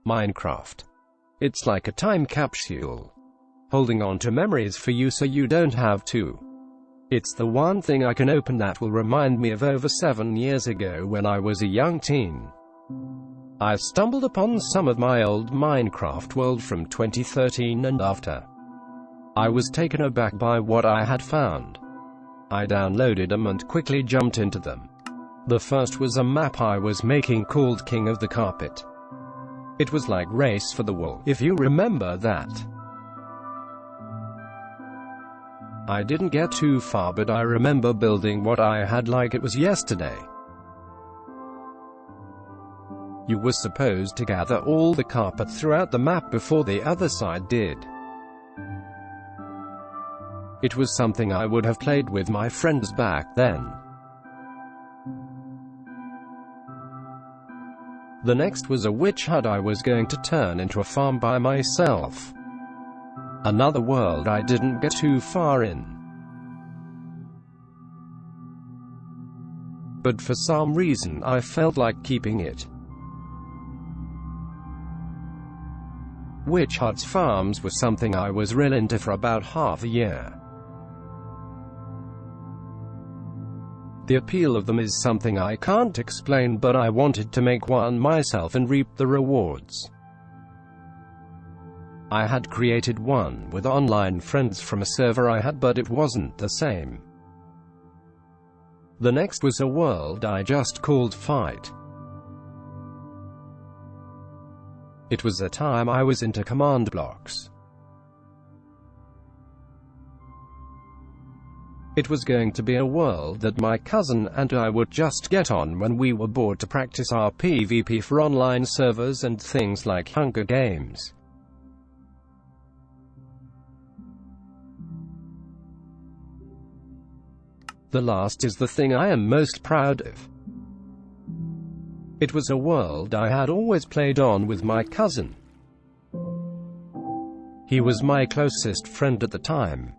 Minecraft. It's like a time capsule, holding on to memories for you so you don't have to. It's the one thing I can open that will remind me of over 7 years ago when I was a young teen. I stumbled upon some of my old Minecraft world from 2013 and after. I was taken aback by what I had found. I downloaded them and quickly jumped into them. The first was a map I was making called King of the Carpet. It was like Race for the Wool, if you remember that. I didn't get too far, but I remember building what I had like it was yesterday. You were supposed to gather all the carpet throughout the map before the other side did. It was something I would have played with my friends back then. The next was a witch hut I was going to turn into a farm by myself. Another world I didn't get too far in. But for some reason I felt like keeping it. Witch huts farms were something I was real into for about half a year. The appeal of them is something I can't explain, but I wanted to make one myself and reap the rewards. I had created one with online friends from a server I had, but it wasn't the same. The next was a world I just called Fight. It was a time I was into command blocks. It was going to be a world that my cousin and I would just get on when we were bored to practice our PvP for online servers and things like Hunger Games. The last is the thing I am most proud of. It was a world I had always played on with my cousin. He was my closest friend at the time.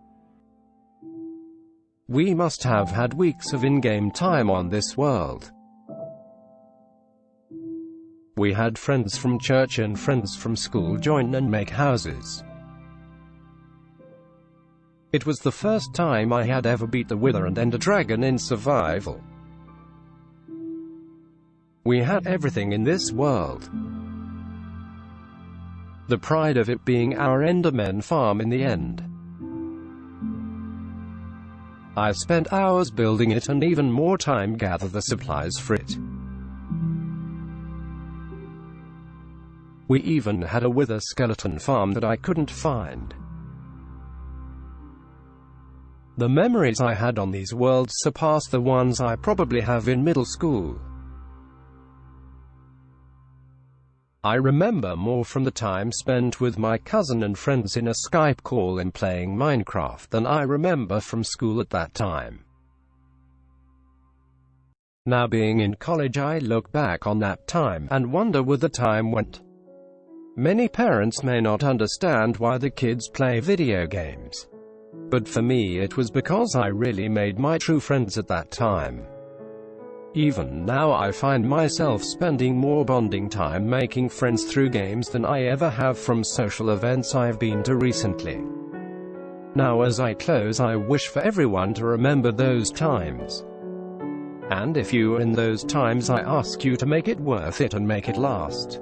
We must have had weeks of in-game time on this world. We had friends from church and friends from school join and make houses. It was the first time I had ever beat the Wither and Ender Dragon in survival. We had everything in this world. The pride of it being our Endermen farm in the end. I spent hours building it and even more time gather the supplies for it. We even had a wither skeleton farm that I couldn't find. The memories I had on these worlds surpass the ones I probably have in middle school. I remember more from the time spent with my cousin and friends in a Skype call and playing Minecraft than I remember from school at that time. Now being in college, I look back on that time and wonder where the time went. Many parents may not understand why the kids play video games. But for me it was because I really made my true friends at that time. Even now I find myself spending more bonding time making friends through games than I ever have from social events I've been to recently. Now as I close, I wish for everyone to remember those times. And if you are in those times, I ask you to make it worth it and make it last.